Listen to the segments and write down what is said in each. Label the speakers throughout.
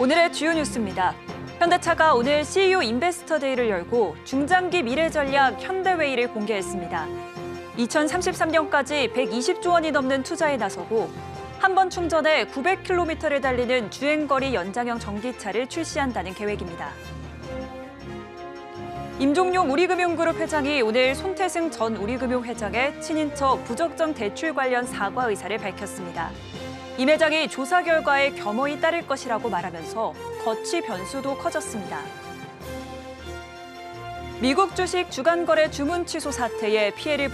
Speaker 1: 오늘의 주요 뉴스입니다. 현대차가 오늘 CEO 인베스터 데이를 열고 중장기 미래 전략 현대웨이를 공개했습니다. 2033년까지 120조 원이 넘는 투자에 나서고 한 번 충전에 900km를 달리는 주행거리 연장형 전기차를 출시한다는 계획입니다. 임종용 우리금융그룹 회장이 오늘 손태승 전 우리금융회장의 친인척 부적정 대출 관련 사과 의사를 밝혔습니다. 임 회장이 조사 결과에 겸허히 따를 것이라고 말하면서 거취 변수도 커졌습니다. 미국 주식 주간거래 주문 취소 사태에 피해를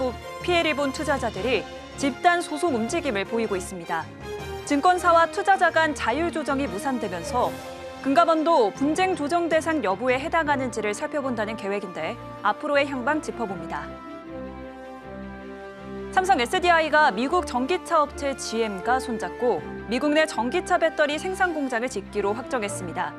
Speaker 1: 본 투자자들이 집단 소송 움직임을 보이고 있습니다. 증권사와 투자자 간 자율 조정이 무산되면서 금감원도 분쟁 조정 대상 여부에 해당하는지를 살펴본다는 계획인데 앞으로의 향방 짚어봅니다. 삼성 SDI가 미국 전기차 업체 GM과 손잡고 미국 내 전기차 배터리 생산 공장을 짓기로 확정했습니다.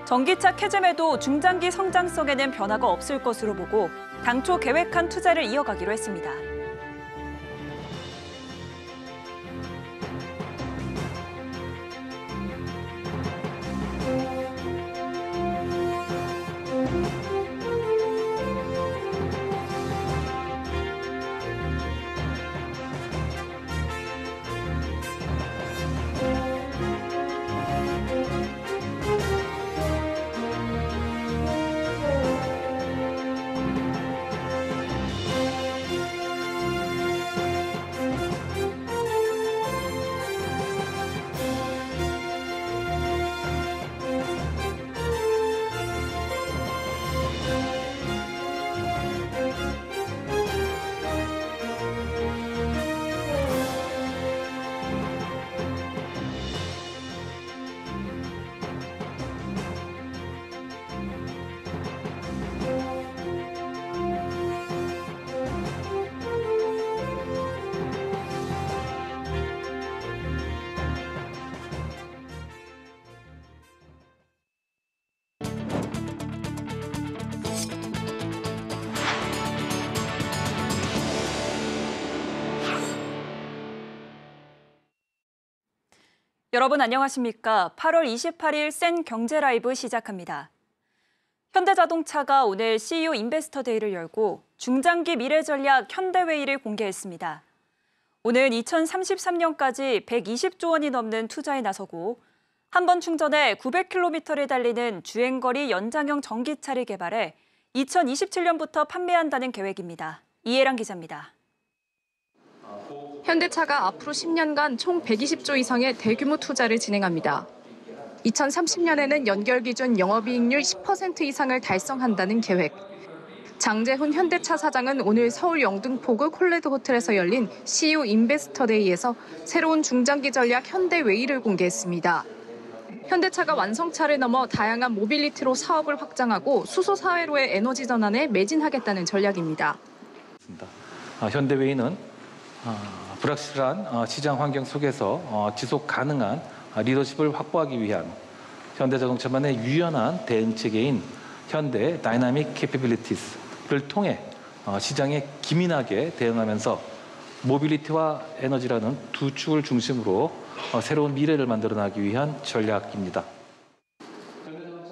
Speaker 1: 전기차 캐즘에도 중장기 성장성에는 변화가 없을 것으로 보고 당초 계획한 투자를 이어가기로 했습니다. 여러분 안녕하십니까? 8월 28일 센 경제 라이브 시작합니다. 현대자동차가 오늘 CEO 인베스터 데이를 열고 중장기 미래 전략 현대웨이를 공개했습니다. 오늘 2033년까지 120조 원이 넘는 투자에 나서고 한 번 충전에 900km를 달리는 주행거리 연장형 전기차를 개발해 2027년부터 판매한다는 계획입니다. 이해랑 기자입니다.
Speaker 2: 현대차가 앞으로 10년간 총 120조 이상의 대규모 투자를 진행합니다. 2030년에는 연결 기준 영업이익률 10% 이상을 달성한다는 계획. 장재훈 현대차 사장은 오늘 서울 영등포구 콜레드 호텔에서 열린 CEO 인베스터 데이에서 새로운 중장기 전략 현대웨이를 공개했습니다. 현대차가 완성차를 넘어 다양한 모빌리티로 사업을 확장하고 수소 사회로의 에너지 전환에 매진하겠다는 전략입니다.
Speaker 3: 현대웨이는 불확실한 시장 환경 속에서 지속 가능한 리더십을 확보하기 위한 현대자동차만의 유연한 대응체계인 현대 다이나믹 캐피빌리티스를 통해 시장에 기민하게 대응하면서 모빌리티와 에너지라는 두 축을 중심으로 새로운 미래를 만들어나가기 위한 전략입니다.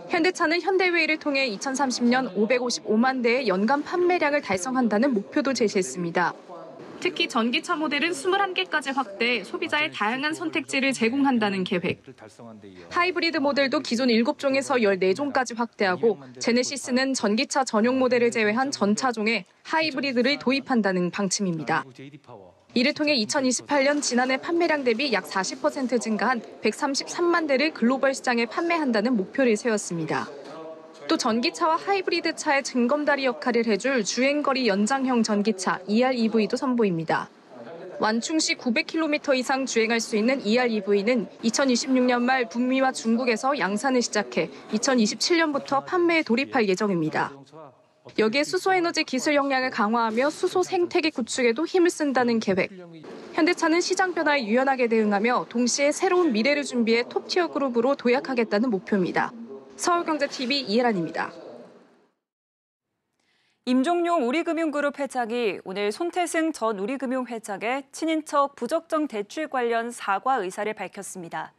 Speaker 2: 현대차는 현대웨이를 통해 2030년 555만 대의 연간 판매량을 달성한다는 목표도 제시했습니다. 특히 전기차 모델은 21개까지 확대해 소비자의 다양한 선택지를 제공한다는 계획. 하이브리드 모델도 기존 7종에서 14종까지 확대하고 제네시스는 전기차 전용 모델을 제외한 전 차종에 하이브리드를 도입한다는 방침입니다. 이를 통해 2028년 지난해 판매량 대비 약 40% 증가한 133만 대를 글로벌 시장에 판매한다는 목표를 세웠습니다. 또 전기차와 하이브리드 차의 징검다리 역할을 해줄 주행거리 연장형 전기차 EREV도 선보입니다. 완충 시 900km 이상 주행할 수 있는 EREV는 2026년 말 북미와 중국에서 양산을 시작해 2027년부터 판매에 돌입할 예정입니다. 여기에 수소에너지 기술 역량을 강화하며 수소 생태계 구축에도 힘을 쓴다는 계획. 현대차는 시장 변화에 유연하게 대응하며 동시에 새로운 미래를 준비해 톱티어 그룹으로 도약하겠다는 목표입니다. 서울경제TV 이혜란입니다.
Speaker 1: 임종용 우리금융그룹 회장이 오늘 손태승 전 우리금융회장의 친인척 부적정 대출 관련 사과 의사를 밝혔습니다.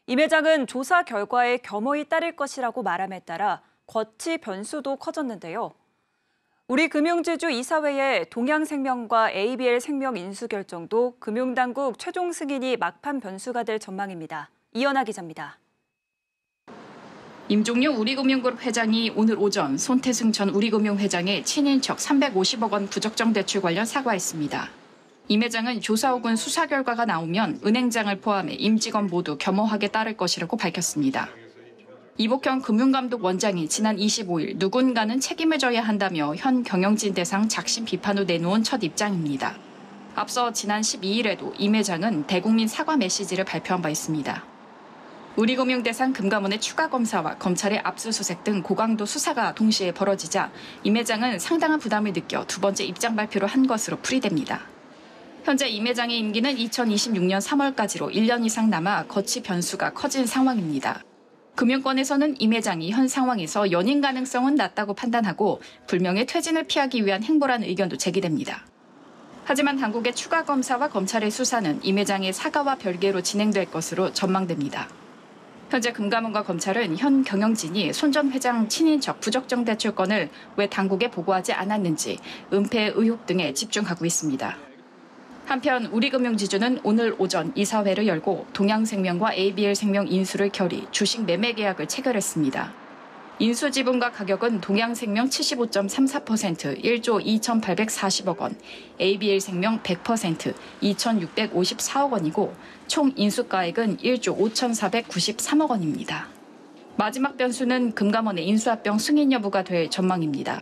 Speaker 1: 임 회장은 조사 결과에 겸허히 따를 것이라고 말함에 따라 거치 변수도 커졌는데요. 우리금융지주 이사회의 동양생명과 ABL생명 인수 결정도 금융당국 최종 승인이 막판 변수가 될 전망입니다. 이연아 기자입니다.
Speaker 2: 임종유 우리금융그룹 회장이 오늘 오전 손태승 전 우리금융회장의 친인척 350억 원 부적정 대출 관련 사과했습니다. 임 회장은 조사 혹은 수사 결과가 나오면 은행장을 포함해 임직원 모두 겸허하게 따를 것이라고 밝혔습니다. 이복현 금융감독 원장이 지난 25일 누군가는 책임을 져야 한다며 현 경영진 대상 작심 비판 후 내놓은 첫 입장입니다. 앞서 지난 12일에도 임 회장은 대국민 사과 메시지를 발표한 바 있습니다. 우리금융 대상 금감원의 추가 검사와 검찰의 압수수색 등 고강도 수사가 동시에 벌어지자 임 회장은 상당한 부담을 느껴 두 번째 입장 발표를 한 것으로 풀이됩니다. 현재 임 회장의 임기는 2026년 3월까지로 1년 이상 남아 거치 변수가 커진 상황입니다. 금융권에서는 임 회장이 현 상황에서 연임 가능성은 낮다고 판단하고 불명예 퇴진을 피하기 위한 행보라는 의견도 제기됩니다. 하지만 당국의 추가 검사와 검찰의 수사는 임 회장의 사과와 별개로 진행될 것으로 전망됩니다. 현재 금감원과 검찰은 현 경영진이 손 전 회장 친인척 부적정 대출건을 왜 당국에 보고하지 않았는지 은폐 의혹 등에 집중하고 있습니다. 한편 우리금융지주는 오늘 오전 이사회를 열고 동양생명과 ABL생명 인수를 결의 주식 매매 계약을 체결했습니다. 인수 지분과 가격은 동양생명 75.34% 1조 2,840억 원, ABL생명 100% 2,654억 원이고 총 인수가액은 1조 5,493억 원입니다. 마지막 변수는 금감원의 인수합병 승인 여부가 될 전망입니다.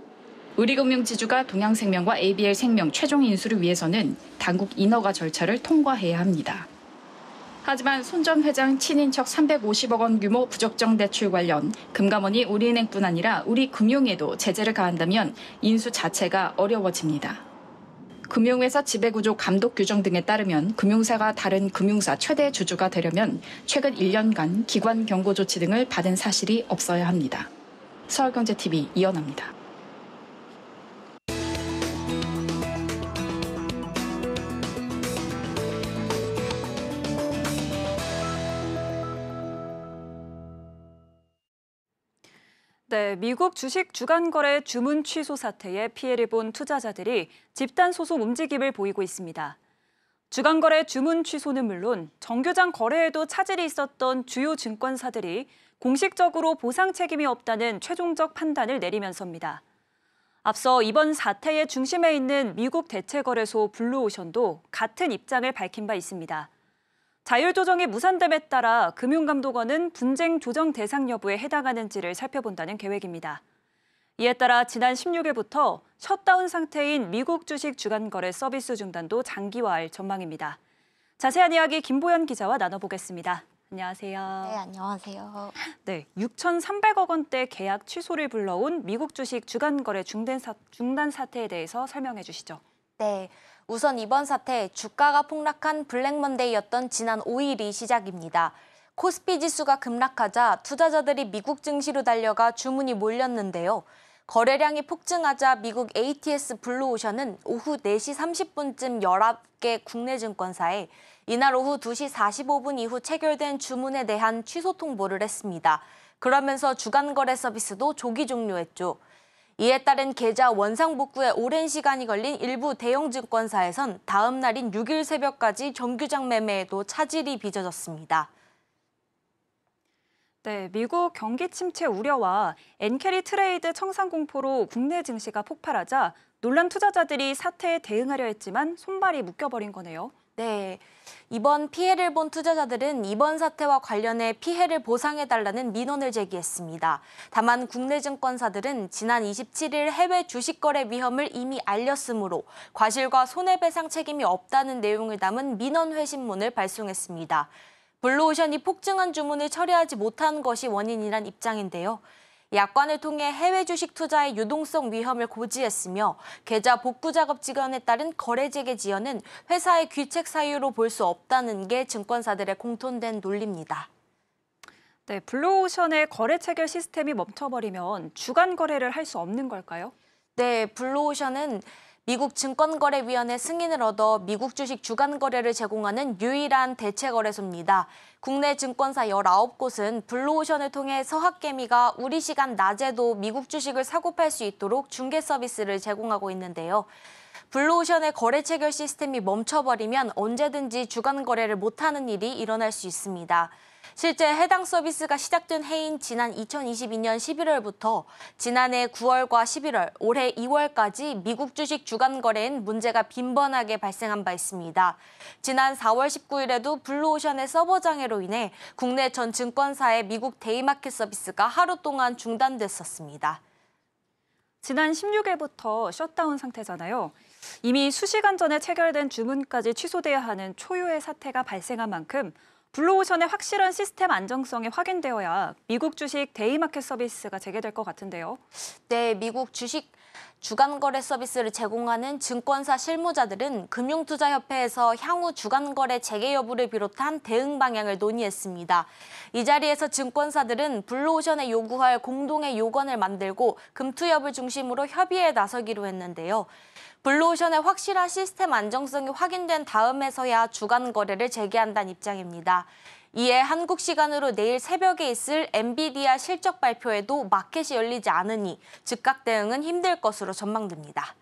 Speaker 2: 우리금융지주가 동양생명과 ABL생명 최종 인수를 위해서는 당국 인허가 절차를 통과해야 합니다. 하지만 손 전 회장 친인척 350억 원 규모 부적정 대출 관련 금감원이 우리은행뿐 아니라 우리금융에도 제재를 가한다면 인수 자체가 어려워집니다. 금융회사 지배구조 감독 규정 등에 따르면 금융사가 다른 금융사 최대 주주가 되려면 최근 1년간 기관 경고 조치 등을 받은 사실이 없어야 합니다. 서울경제TV 이연아입니다.
Speaker 1: 네, 미국 주식 주간 거래 주문 취소 사태에 피해를 본 투자자들이 집단 소송 움직임을 보이고 있습니다. 주간 거래 주문 취소는 물론 정규장 거래에도 차질이 있었던 주요 증권사들이 공식적으로 보상 책임이 없다는 최종적 판단을 내리면서입니다. 앞서 이번 사태의 중심에 있는 미국 대체거래소 블루오션도 같은 입장을 밝힌 바 있습니다. 자율조정이 무산됨에 따라 금융감독원은 분쟁 조정 대상 여부에 해당하는지를 살펴본다는 계획입니다. 이에 따라 지난 16일부터 셧다운 상태인 미국 주식 주간 거래 서비스 중단도 장기화할 전망입니다. 자세한 이야기 김보연 기자와 나눠보겠습니다. 안녕하세요.
Speaker 4: 네, 안녕하세요.
Speaker 1: 네, 6,300억 원대 계약 취소를 불러온 미국 주식 주간 거래 중단 사태에 대해서 설명해 주시죠.
Speaker 4: 네, 우선 이번 사태 주가가 폭락한 블랙먼데이였던 지난 5일이 시작입니다. 코스피 지수가 급락하자 투자자들이 미국 증시로 달려가 주문이 몰렸는데요. 거래량이 폭증하자 미국 ATS 블루오션은 오후 4시 30분쯤 19개 국내 증권사에 이날 오후 2시 45분 이후 체결된 주문에 대한 취소 통보를 했습니다. 그러면서 주간 거래 서비스도 조기 종료했죠. 이에 따른 계좌 원상 복구에 오랜 시간이 걸린 일부 대형 증권사에선 다음 날인 6일 새벽까지 정규장 매매에도 차질이 빚어졌습니다.
Speaker 1: 네, 미국 경기 침체 우려와 엔캐리 트레이드 청산 공포로 국내 증시가 폭발하자 놀란 투자자들이 사태에 대응하려 했지만 손발이 묶여버린 거네요.
Speaker 4: 네, 이번 피해를 본 투자자들은 이번 사태와 관련해 피해를 보상해달라는 민원을 제기했습니다. 다만 국내 증권사들은 지난 27일 해외 주식 거래 위험을 이미 알렸으므로 과실과 손해배상 책임이 없다는 내용을 담은 민원 회신문을 발송했습니다. 블루오션이 폭증한 주문을 처리하지 못한 것이 원인이란 입장인데요. 약관을 통해 해외 주식 투자의 유동성 위험을 고지했으며 계좌 복구 작업 지연에 따른 거래 재개 지연은 회사의 귀책 사유로 볼 수 없다는 게 증권사들의 공통된 논리입니다.
Speaker 1: 네, 블루오션의 거래 체결 시스템이 멈춰버리면 주간 거래를 할 수 없는 걸까요?
Speaker 4: 네, 블루오션은 미국 증권거래위원회 승인을 얻어 미국 주식 주간 거래를 제공하는 유일한 대체 거래소입니다. 국내 증권사 19곳은 블루오션을 통해 서학개미가 우리 시간 낮에도 미국 주식을 사고 팔 수 있도록 중개 서비스를 제공하고 있는데요. 블루오션의 거래 체결 시스템이 멈춰버리면 언제든지 주간 거래를 못하는 일이 일어날 수 있습니다. 실제 해당 서비스가 시작된 해인 지난 2022년 11월부터 지난해 9월과 11월, 올해 2월까지 미국 주식 주간 거래엔 문제가 빈번하게 발생한 바 있습니다. 지난 4월 19일에도 블루오션의 서버 장애로 인해 국내 전 증권사의 미국 데이마켓 서비스가 하루 동안 중단됐었습니다.
Speaker 1: 지난 16일부터 셧다운 상태잖아요. 이미 수시간 전에 체결된 주문까지 취소돼야 하는 초유의 사태가 발생한 만큼 블루오션의 확실한 시스템 안정성이 확인되어야 미국 주식 데이마켓 서비스가 재개될 것 같은데요.
Speaker 4: 네, 미국 주식 주간 거래 서비스를 제공하는 증권사 실무자들은 금융투자협회에서 향후 주간 거래 재개 여부를 비롯한 대응 방향을 논의했습니다. 이 자리에서 증권사들은 블루오션에 요구할 공동의 요건을 만들고 금투협을 중심으로 협의에 나서기로 했는데요. 블루오션의 확실한 시스템 안정성이 확인된 다음에서야 주간 거래를 재개한다는 입장입니다. 이에 한국 시간으로 내일 새벽에 있을 엔비디아 실적 발표에도 마켓이 열리지 않으니 즉각 대응은 힘들 것으로 전망됩니다.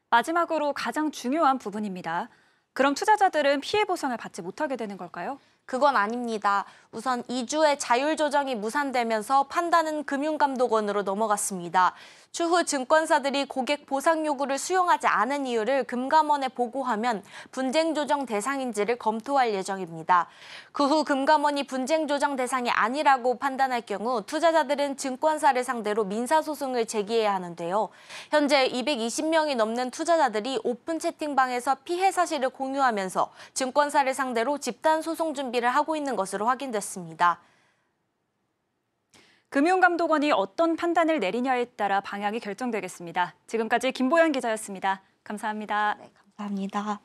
Speaker 1: 마지막으로 가장 중요한 부분입니다. 그럼 투자자들은 피해 보상을 받지 못하게 되는 걸까요?
Speaker 4: 그건 아닙니다. 우선 2주의 자율 조정이 무산되면서 판단은 금융감독원으로 넘어갔습니다. 추후 증권사들이 고객 보상 요구를 수용하지 않은 이유를 금감원에 보고하면 분쟁 조정 대상인지를 검토할 예정입니다. 그 후 금감원이 분쟁 조정 대상이 아니라고 판단할 경우 투자자들은 증권사를 상대로 민사소송을 제기해야 하는데요. 현재 220명이 넘는 투자자들이 오픈 채팅방에서 피해 사실을 공유하면서 증권사를 상대로 집단 소송 준비를 하고 있는 것으로 확인됐습니다.
Speaker 1: 금융감독원이 어떤 판단을 내리냐에 따라 방향이 결정되겠습니다. 지금까지 김보연 기자였습니다. 감사합니다.
Speaker 4: 네, 감사합니다.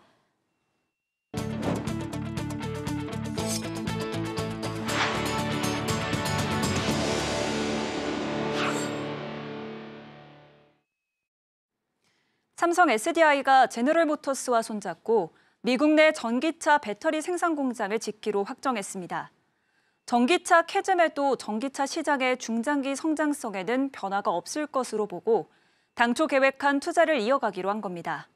Speaker 1: 삼성 SDI가 제너럴모터스와 손잡고 미국 내 전기차 배터리 생산 공장을 짓기로 확정했습니다. 전기차 캐즘에도 전기차 시장의 중장기 성장성에는 변화가 없을 것으로 보고 당초 계획한 투자를 이어가기로 한 겁니다.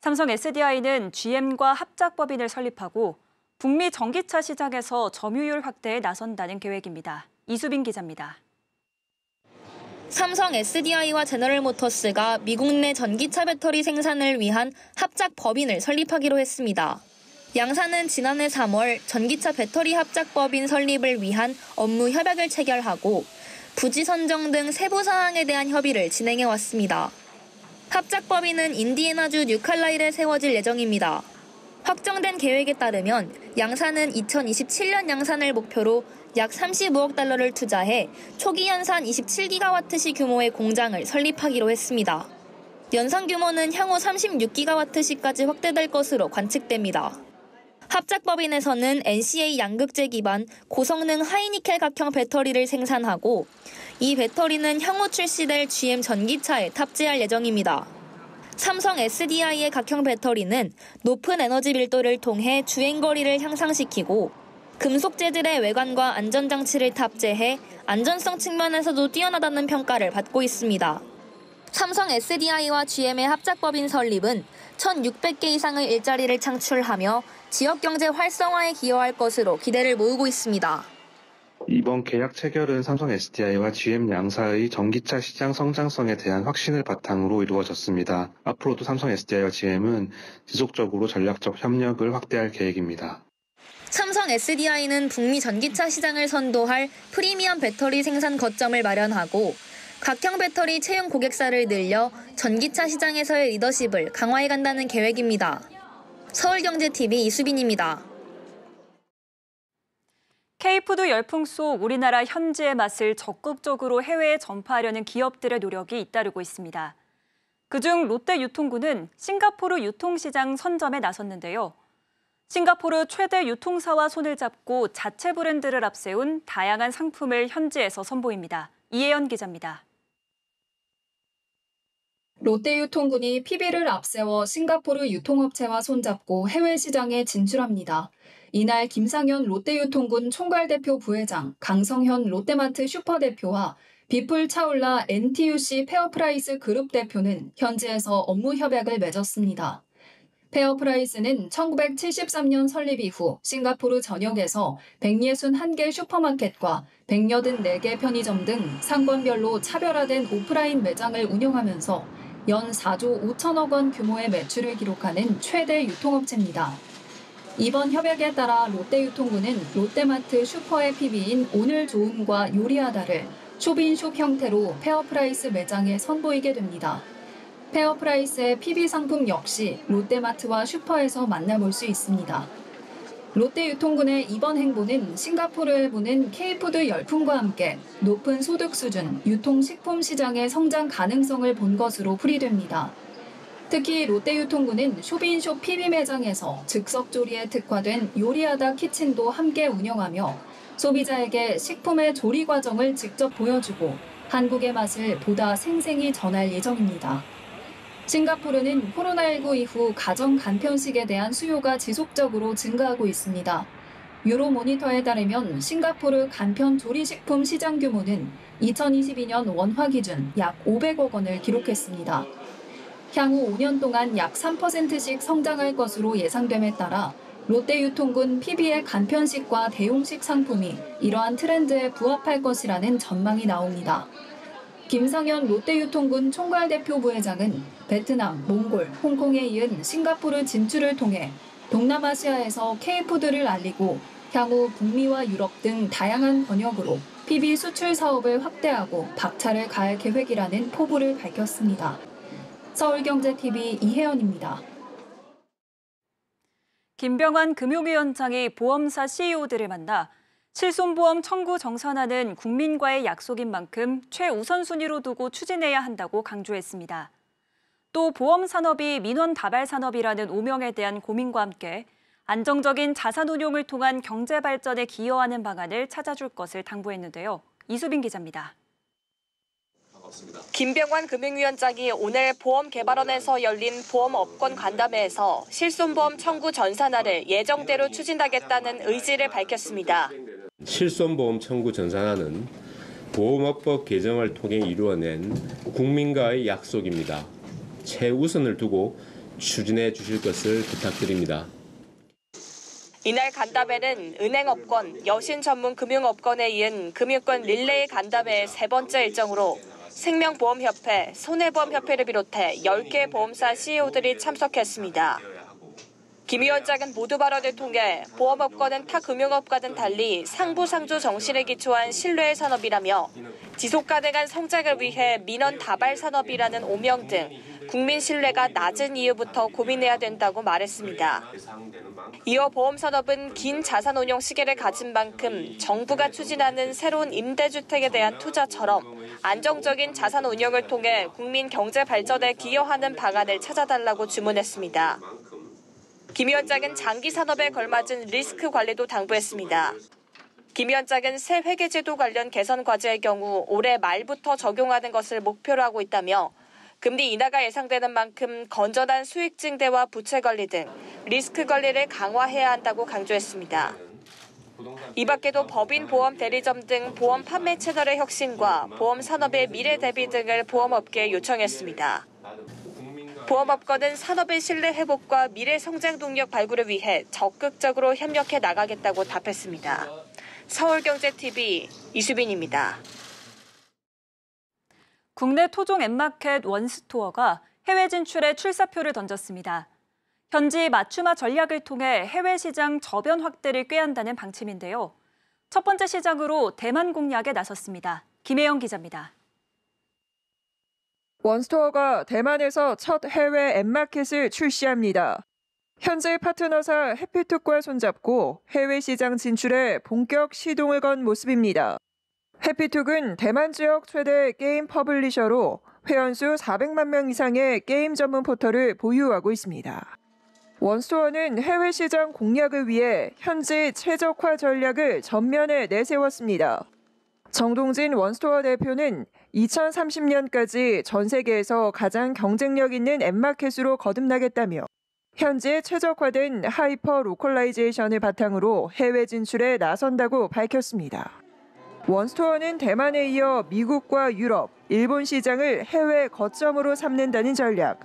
Speaker 1: 삼성 SDI는 GM과 합작법인을 설립하고 북미 전기차 시장에서 점유율 확대에 나선다는 계획입니다. 이수빈 기자입니다.
Speaker 5: 삼성 SDI와 제너럴모터스가 미국 내 전기차 배터리 생산을 위한 합작법인을 설립하기로 했습니다. 양사는 지난해 3월 전기차 배터리 합작법인 설립을 위한 업무 협약을 체결하고 부지 선정 등 세부 사항에 대한 협의를 진행해 왔습니다. 합작법인은 인디애나주 뉴칼라일에 세워질 예정입니다. 확정된 계획에 따르면 양사는 2027년 양산을 목표로 약 35억 달러를 투자해 초기 연산 27기가와트시 규모의 공장을 설립하기로 했습니다. 연산 규모는 향후 36기가와트시까지 확대될 것으로 관측됩니다. 합작법인에서는 NCA 양극재 기반 고성능 하이니켈 각형 배터리를 생산하고 이 배터리는 향후 출시될 GM 전기차에 탑재할 예정입니다. 삼성 SDI의 각형 배터리는 높은 에너지 밀도를 통해 주행거리를 향상시키고 금속 재질의 외관과 안전장치를 탑재해 안전성 측면에서도 뛰어나다는 평가를 받고 있습니다. 삼성 SDI와 GM의 합작법인 설립은 1,600개 이상의 일자리를 창출하며 지역경제 활성화에 기여할 것으로 기대를 모으고 있습니다.
Speaker 6: 이번 계약 체결은 삼성 SDI와 GM 양사의 전기차 시장 성장성에 대한 확신을 바탕으로 이루어졌습니다. 앞으로도 삼성 SDI와 GM은 지속적으로 전략적 협력을 확대할 계획입니다.
Speaker 5: 삼성 SDI는 북미 전기차 시장을 선도할 프리미엄 배터리 생산 거점을 마련하고 각형 배터리 채용 고객사를 늘려 전기차 시장에서의 리더십을 강화해 간다는 계획입니다. 서울경제TV 이수빈입니다.
Speaker 1: K푸드 열풍 속 우리나라 현지의 맛을 적극적으로 해외에 전파하려는 기업들의 노력이 잇따르고 있습니다. 그중 롯데유통군은 싱가포르 유통시장 선점에 나섰는데요. 싱가포르 최대 유통사와 손을 잡고 자체 브랜드를 앞세운 다양한 상품을 현지에서 선보입니다. 이혜연 기자입니다.
Speaker 7: 롯데유통군이 PB를 앞세워 싱가포르 유통업체와 손잡고 해외 시장에 진출합니다. 이날 김상현 롯데유통군 총괄대표 부회장, 강성현 롯데마트 슈퍼대표와 비풀 차올라 NTUC 페어프라이스 그룹 대표는 현지에서 업무 협약을 맺었습니다. 페어프라이스는 1973년 설립 이후 싱가포르 전역에서 161개 슈퍼마켓과 184개 편의점 등 상권별로 차별화된 오프라인 매장을 운영하면서 연 4조 5천억 원 규모의 매출을 기록하는 최대 유통업체입니다. 이번 협약에 따라 롯데유통군은 롯데마트 슈퍼의 PB인 오늘 좋음과 요리하다를 쇼빈숍 형태로 페어프라이스 매장에 선보이게 됩니다. 페어프라이스의 PB 상품 역시 롯데마트와 슈퍼에서 만나볼 수 있습니다. 롯데유통군의 이번 행보는 싱가포르에 부는 K푸드 열풍과 함께 높은 소득 수준, 유통식품 시장의 성장 가능성을 본 것으로 풀이됩니다. 특히 롯데유통군은 쇼빈숍 PB 매장에서 즉석 조리에 특화된 요리하다 키친도 함께 운영하며 소비자에게 식품의 조리 과정을 직접 보여주고 한국의 맛을 보다 생생히 전할 예정입니다. 싱가포르는 코로나19 이후 가정 간편식에 대한 수요가 지속적으로 증가하고 있습니다. 유로모니터에 따르면 싱가포르 간편 조리식품 시장 규모는 2022년 원화 기준 약 500억 원을 기록했습니다. 향후 5년 동안 약 3%씩 성장할 것으로 예상됨에 따라 롯데유통군 PB의 간편식과 대용식 상품이 이러한 트렌드에 부합할 것이라는 전망이 나옵니다. 김상현 롯데유통군 총괄대표 부회장은 베트남, 몽골, 홍콩에 이은 싱가포르 진출을 통해 동남아시아에서 K푸드를 알리고 향후 북미와 유럽 등 다양한 번역으로 PB 수출 사업을 확대하고 박차를 가할 계획이라는 포부를 밝혔습니다. 서울경제TV 이혜연입니다.
Speaker 1: 김병환 금융위원장이 보험사 CEO들을 만나 실손보험 청구 정산하는 국민과의 약속인 만큼 최우선순위로 두고 추진해야 한다고 강조했습니다. 또 보험산업이 민원다발산업이라는 오명에 대한 고민과 함께 안정적인 자산운용을 통한 경제발전에 기여하는 방안을 찾아줄 것을 당부했는데요. 이수빈 기자입니다.
Speaker 8: 김병환 금융위원장이 오늘 보험개발원에서 열린 보험업권 간담회에서 실손보험 청구 전산화를 예정대로 추진하겠다는 의지를 밝혔습니다.
Speaker 9: 실손보험 청구 전산화는 보험업법 개정을 통해 이루어낸 국민과의 약속입니다. 최우선을 두고 추진해 주실 것을 부탁드립니다.
Speaker 8: 이날 간담회는 은행업권, 여신전문금융업권에 이은 금융권 릴레이 간담회의 세 번째 일정으로 생명보험협회, 손해보험협회를 비롯해 10개 보험사 CEO들이 참석했습니다. 김 위원장은 모두 발언을 통해 보험업권은 타 금융업과는 달리 상부상조 정신에 기초한 신뢰의 산업이라며 지속가능한 성장을 위해 민원 다발 산업이라는 오명 등 국민 신뢰가 낮은 이유부터 고민해야 된다고 말했습니다. 이어 보험산업은 긴 자산운용 시계를 가진 만큼 정부가 추진하는 새로운 임대주택에 대한 투자처럼 안정적인 자산운용을 통해 국민 경제 발전에 기여하는 방안을 찾아달라고 주문했습니다. 김 위원장은 장기 산업에 걸맞은 리스크 관리도 당부했습니다. 김 위원장은 새 회계제도 관련 개선 과제의 경우 올해 말부터 적용하는 것을 목표로 하고 있다며 금리 인하가 예상되는 만큼 건전한 수익 증대와 부채 관리 등 리스크 관리를 강화해야 한다고 강조했습니다. 이 밖에도 법인 보험 대리점 등 보험 판매 채널의 혁신과 보험 산업의 미래 대비 등을 보험업계에 요청했습니다. 보험업권은 산업의 신뢰 회복과 미래 성장 동력 발굴을 위해 적극적으로 협력해 나가겠다고 답했습니다. 서울경제TV 이수빈입니다.
Speaker 1: 국내 토종 앱마켓 원스토어가 해외 진출에 출사표를 던졌습니다. 현지 맞춤화 전략을 통해 해외 시장 저변 확대를 꾀한다는 방침인데요. 첫 번째 시장으로 대만 공략에 나섰습니다. 김혜영 기자입니다.
Speaker 10: 원스토어가 대만에서 첫 해외 앱마켓을 출시합니다. 현재 파트너사 해피톡과 손잡고 해외 시장 진출에 본격 시동을 건 모습입니다. 해피톡은 대만 지역 최대 게임 퍼블리셔로 회원수 400만 명 이상의 게임 전문 포털을 보유하고 있습니다. 원스토어는 해외 시장 공략을 위해 현지 최적화 전략을 전면에 내세웠습니다. 정동진 원스토어 대표는 2030년까지 전 세계에서 가장 경쟁력 있는 앱마켓으로 거듭나겠다며 현재 최적화된 하이퍼 로컬라이제이션을 바탕으로 해외 진출에 나선다고 밝혔습니다. 원스토어는 대만에 이어 미국과 유럽, 일본 시장을 해외 거점으로 삼는다는 전략.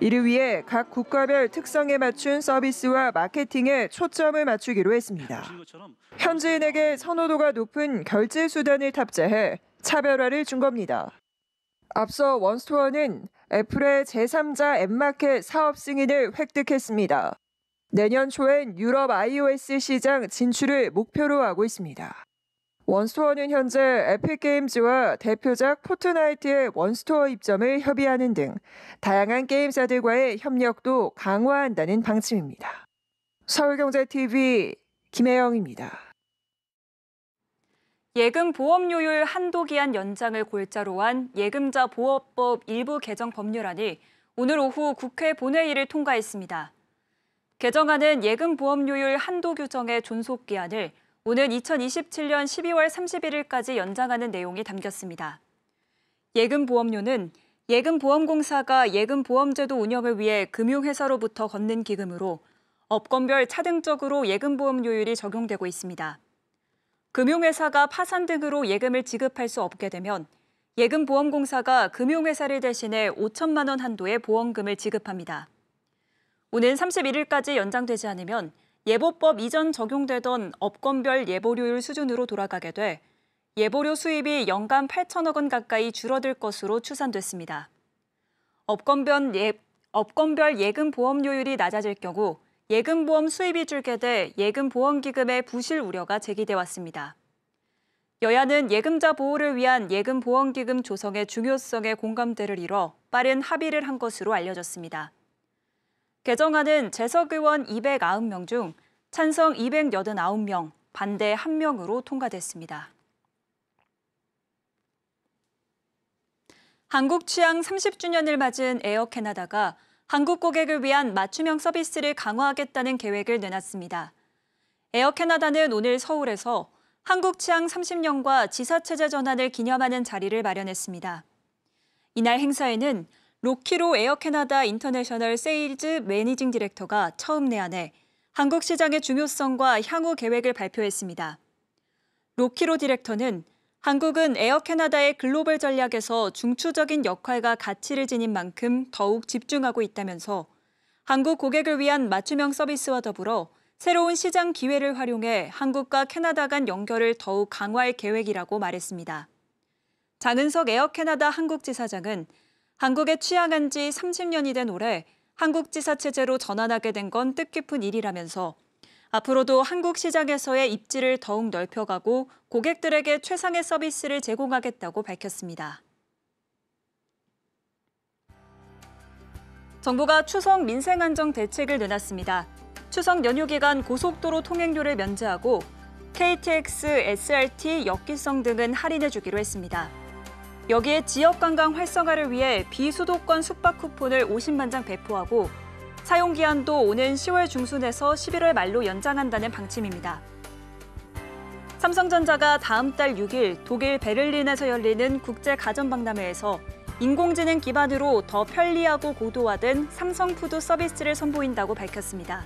Speaker 10: 이를 위해 각 국가별 특성에 맞춘 서비스와 마케팅에 초점을 맞추기로 했습니다. 현지인에게 선호도가 높은 결제 수단을 탑재해 차별화를 준 겁니다. 앞서 원스토어는 애플의 제3자 앱마켓 사업 승인을 획득했습니다. 내년 초엔 유럽 iOS 시장 진출을 목표로 하고 있습니다. 원스토어는 현재 에픽게임즈와 대표작 포트나이트의 원스토어 입점을 협의하는 등 다양한 게임사들과의 협력도 강화한다는 방침입니다. 서울경제TV 김혜영입니다.
Speaker 1: 예금 보험료율 한도 기한 연장을 골자로 한 예금자 보호법 일부 개정 법률안이 오늘 오후 국회 본회의를 통과했습니다. 개정안은 예금 보험료율 한도 규정의 존속 기한을 오는 2027년 12월 31일까지 연장하는 내용이 담겼습니다. 예금보험료는 예금보험공사가 예금보험제도 운영을 위해 금융회사로부터 걷는 기금으로 업권별 차등적으로 예금보험료율이 적용되고 있습니다. 금융회사가 파산 등으로 예금을 지급할 수 없게 되면 예금보험공사가 금융회사를 대신해 5천만 원 한도의 보험금을 지급합니다. 오는 31일까지 연장되지 않으면 예보법 이전 적용되던 업권별 예보료율 수준으로 돌아가게 돼 예보료 수입이 연간 8천억 원 가까이 줄어들 것으로 추산됐습니다. 업권별 예금 보험료율이 낮아질 경우 예금보험 수입이 줄게 돼 예금보험기금의 부실 우려가 제기돼 왔습니다. 여야는 예금자 보호를 위한 예금보험기금 조성의 중요성에 공감대를 이뤄 빠른 합의를 한 것으로 알려졌습니다. 개정안은 재석 의원 290명 중 찬성 289명, 반대 1명으로 통과됐습니다. 한국 취향 30주년을 맞은 에어 캐나다가 한국 고객을 위한 맞춤형 서비스를 강화하겠다는 계획을 내놨습니다. 에어 캐나다는 오늘 서울에서 한국 취향 30년과 지사체제 전환을 기념하는 자리를 마련했습니다. 이날 행사에는 로키로 에어 캐나다 인터내셔널 세일즈 매니징 디렉터가 처음 내한해 한국 시장의 중요성과 향후 계획을 발표했습니다. 로키로 디렉터는 한국은 에어 캐나다의 글로벌 전략에서 중추적인 역할과 가치를 지닌 만큼 더욱 집중하고 있다면서 한국 고객을 위한 맞춤형 서비스와 더불어 새로운 시장 기회를 활용해 한국과 캐나다 간 연결을 더욱 강화할 계획이라고 말했습니다. 장은석 에어 캐나다 한국지사장은 한국에 취항한 지 30년이 된 올해 한국 지사 체제로 전환하게 된 건 뜻깊은 일이라면서 앞으로도 한국 시장에서의 입지를 더욱 넓혀가고 고객들에게 최상의 서비스를 제공하겠다고 밝혔습니다. 정부가 추석 민생안정 대책을 내놨습니다. 추석 연휴 기간 고속도로 통행료를 면제하고 KTX, SRT, 역기성 등은 할인해주기로 했습니다. 여기에 지역관광 활성화를 위해 비수도권 숙박 쿠폰을 50만 장 배포하고 사용기한도 오는 10월 중순에서 11월 말로 연장한다는 방침입니다. 삼성전자가 다음 달 6일 독일 베를린에서 열리는 국제가전박람회에서 인공지능 기반으로 더 편리하고 고도화된 삼성푸드 서비스를 선보인다고 밝혔습니다.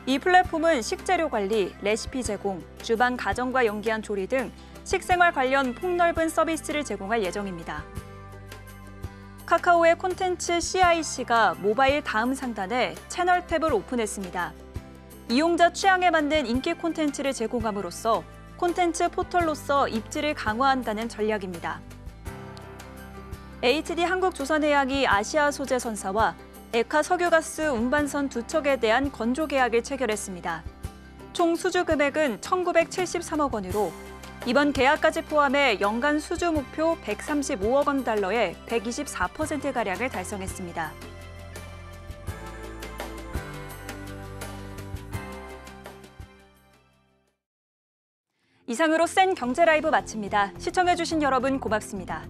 Speaker 1: 이 플랫폼은 식재료 관리, 레시피 제공, 주방 가정과 연계한 조리 등 식생활 관련 폭넓은 서비스를 제공할 예정입니다. 카카오의 콘텐츠 CIC가 모바일 다음 상단에 채널 탭을 오픈했습니다. 이용자 취향에 맞는 인기 콘텐츠를 제공함으로써 콘텐츠 포털로서 입지를 강화한다는 전략입니다. HD 한국조선해양이 아시아 소재 선사와 에카 석유가스 운반선 두 척에 대한 건조 계약을 체결했습니다. 총 수주 금액은 1,973억 원으로 이번 계약까지 포함해 연간 수주 목표 135억 원 달러의 124%가량을 달성했습니다. 이상으로 센 경제 라이브 마칩니다. 시청해주신 여러분 고맙습니다.